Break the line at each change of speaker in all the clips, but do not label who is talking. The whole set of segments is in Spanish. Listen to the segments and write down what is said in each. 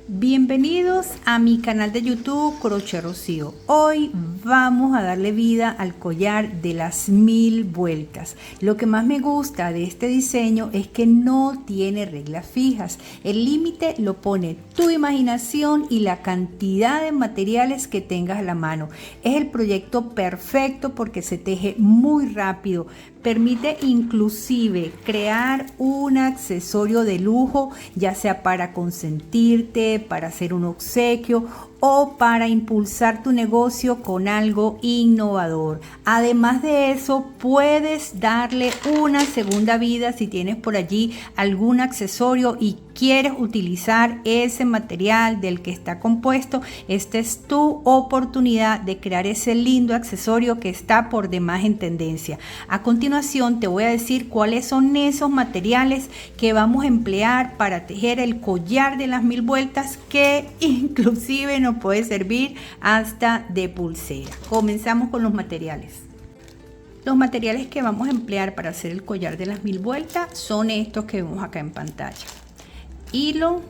Bienvenidos a mi canal de YouTube Crochet Rocío. Hoy vamos a darle vida al collar de las 1000 vueltas. Lo que más me gusta de este diseño es que no tiene reglas fijas. El límite lo pone tu imaginación y la cantidad de materiales que tengas a la mano. Es el proyecto perfecto porque se teje muy rápido. Permite inclusive crear un accesorio de lujo, ya sea para consentirte, para hacer un obsequio o para impulsar tu negocio con algo innovador. Además de eso, puedes darle una segunda vida si tienes por allí algún accesorio y quieres utilizar ese material del que está compuesto. Esta es tu oportunidad de crear ese lindo accesorio que está por demás en tendencia. A continuación te voy a decir cuáles son esos materiales que vamos a emplear para tejer el collar de las 1000 vueltas, que inclusive nos puede servir hasta de pulsera. Comenzamos con los materiales. Los materiales que vamos a emplear para hacer el collar de las 1000 vueltas son estos que vemos acá en pantalla: hilo,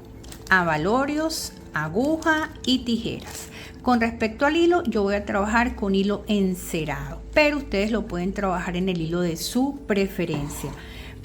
abalorios, aguja y tijeras. Con respecto al hilo, yo voy a trabajar con hilo encerado, pero ustedes lo pueden trabajar en el hilo de su preferencia.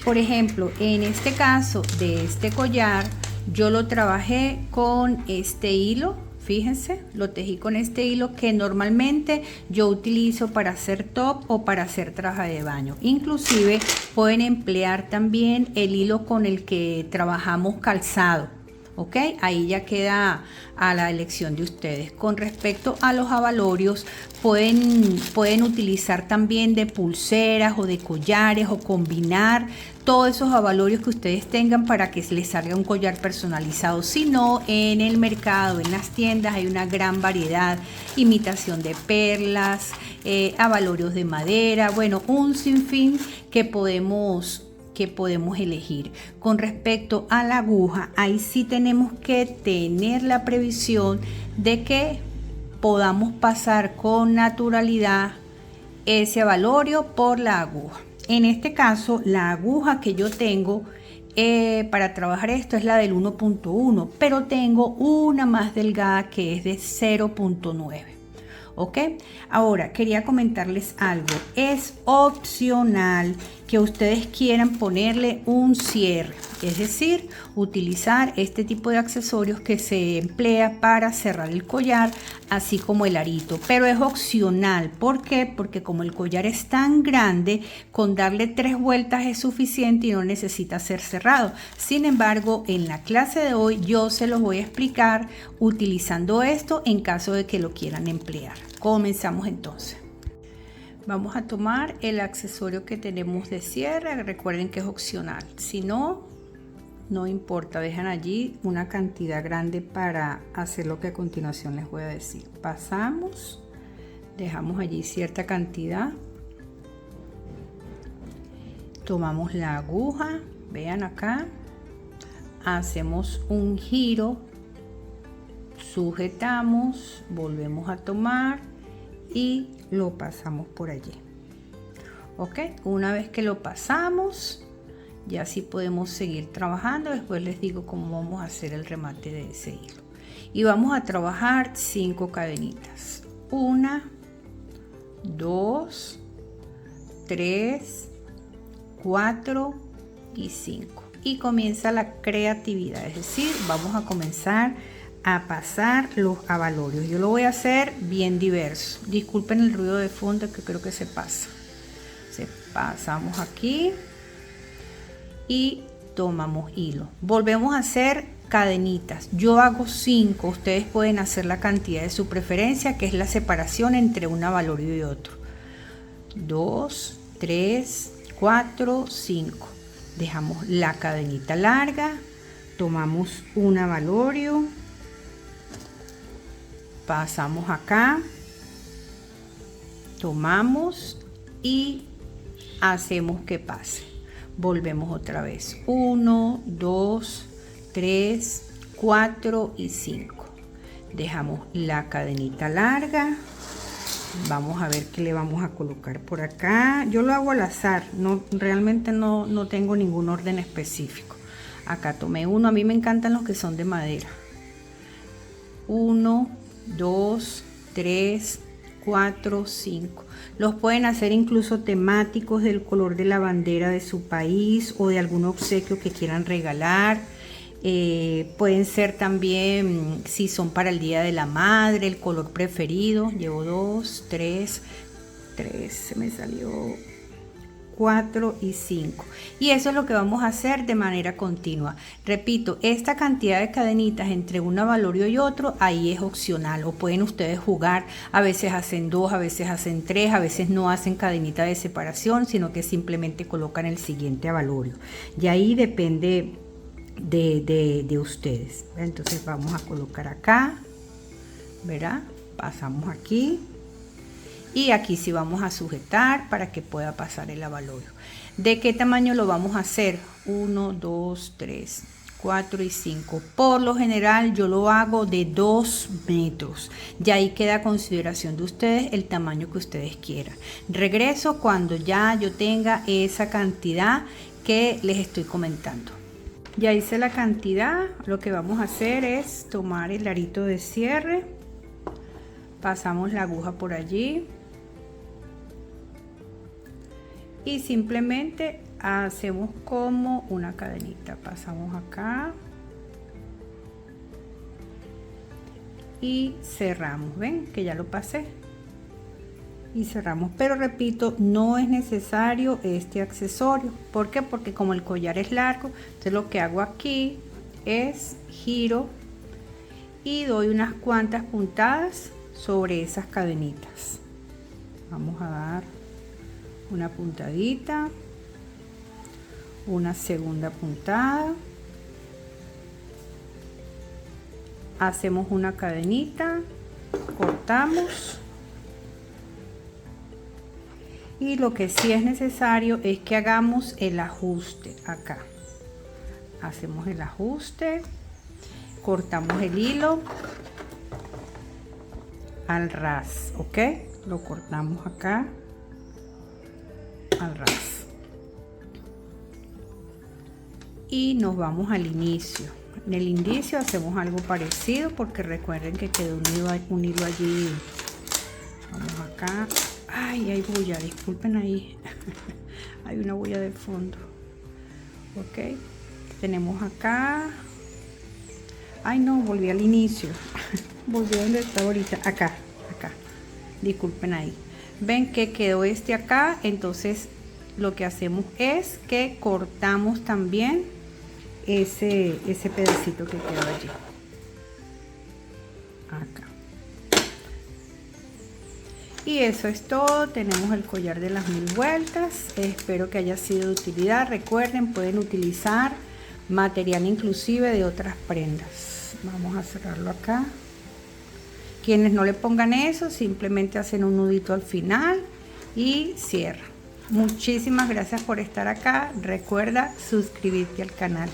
Por ejemplo, en este caso de este collar, yo lo trabajé con este hilo. Fíjense, lo tejí con este hilo que normalmente yo utilizo para hacer top o para hacer traje de baño. Inclusive pueden emplear también el hilo con el que trabajamos calzado. Ok, ahí ya queda a la elección de ustedes. Con respecto a los abalorios, pueden utilizar también de pulseras o de collares, o combinar todos esos abalorios que ustedes tengan para que les salga un collar personalizado. Si no, en el mercado, en las tiendas, hay una gran variedad: imitación de perlas, abalorios de madera, bueno, un sinfín que podemos elegir. Con respecto a la aguja, ahí sí tenemos que tener la previsión de que podamos pasar con naturalidad ese abalorio por la aguja. En este caso, la aguja que yo tengo para trabajar esto es la del 1.1, pero tengo una más delgada que es de 0.9. ¿Ok? Ahora quería comentarles algo. Es opcional que ustedes quieran ponerle un cierre, es decir, utilizar este tipo de accesorios que se emplea para cerrar el collar, así como el arito, pero es opcional. ¿Por qué? Porque como el collar es tan grande, con darle 3 vueltas es suficiente y no necesita ser cerrado. Sin embargo, en la clase de hoy yo se los voy a explicar utilizando esto en caso de que lo quieran emplear. Comenzamos entonces. Vamos a tomar el accesorio que tenemos de cierre. Recuerden que es opcional. Si no, no importa. Dejan allí una cantidad grande para hacer lo que a continuación les voy a decir. Pasamos, dejamos allí cierta cantidad. Tomamos la aguja. Vean acá. Hacemos un giro. Sujetamos. Volvemos a tomar. Y lo pasamos por allí. Ok, una vez que lo pasamos, ya sí podemos seguir trabajando. Después les digo cómo vamos a hacer el remate de ese hilo. Y vamos a trabajar 5 cadenitas: 1, 2, 3, 4 y 5. Y comienza la creatividad, es decir, vamos a comenzar a pasar los abalorios. Yo lo voy a hacer bien diverso. Disculpen el ruido de fondo, que creo que se pasa. Pasamos aquí y tomamos hilo. Volvemos a hacer cadenitas. Yo hago 5. Ustedes pueden hacer la cantidad de su preferencia, que es la separación entre un abalorio y otro. 2, 3, 4, 5. Dejamos la cadenita larga. Tomamos un abalorio. Pasamos acá, tomamos y hacemos que pase. Volvemos otra vez: 1, 2, 3, 4 y 5. Dejamos la cadenita larga. Vamos a ver qué le vamos a colocar por acá. Yo lo hago al azar, realmente no tengo ningún orden específico. Acá tomé uno. A mí me encantan los que son de madera. 1, 2, 3, 4, 5. Los pueden hacer incluso temáticos del color de la bandera de su país o de algún obsequio que quieran regalar. Pueden ser también, si son para el Día de la Madre, el color preferido. Llevo 2, 3, se me salió 4 y 5, y eso es lo que vamos a hacer de manera continua. Repito, esta cantidad de cadenitas entre un avalorio y otro ahí es opcional, o pueden ustedes jugar. A veces hacen 2, a veces hacen 3, a veces no hacen cadenita de separación, sino que simplemente colocan el siguiente avalorio, y ahí depende de ustedes. Entonces vamos a colocar acá, verá, pasamos aquí. Y aquí sí vamos a sujetar para que pueda pasar el avalorio. ¿De qué tamaño lo vamos a hacer? 1, 2, 3, 4 y 5. Por lo general yo lo hago de 2 metros. Ya ahí queda a consideración de ustedes el tamaño que ustedes quieran. Regreso cuando ya yo tenga esa cantidad que les estoy comentando. Ya hice la cantidad. Lo que vamos a hacer es tomar el arito de cierre. Pasamos la aguja por allí. Y simplemente hacemos como una cadenita, pasamos acá y cerramos. Ven que ya lo pasé y cerramos, pero repito, no es necesario este accesorio. ¿Por qué? Porque como el collar es largo, entonces lo que hago aquí es giro y doy unas cuantas puntadas sobre esas cadenitas. Vamos a dar una puntadita, una segunda puntada, hacemos una cadenita, cortamos, y lo que sí es necesario es que hagamos el ajuste acá. Hacemos el ajuste, cortamos el hilo al ras, ok, lo cortamos acá al ras y nos vamos al inicio. En el inicio hacemos algo parecido porque recuerden que quedó un hilo allí. Vamos acá. Ay, hay bulla, disculpen ahí. Hay una bulla de fondo. Ok, tenemos acá. Ay no, volví al inicio. Volví a donde estaba ahorita. Acá. Disculpen ahí. Ven que quedó este acá, entonces lo que hacemos es que cortamos también ese pedacito que quedó allí. Acá. Y eso es todo. Tenemos el collar de las 1000 vueltas. Espero que haya sido de utilidad. Recuerden, pueden utilizar material inclusive de otras prendas. Vamos a cerrarlo acá. Quienes no le pongan eso, simplemente hacen un nudito al final y cierran. Muchísimas gracias por estar acá. Recuerda suscribirte al canal.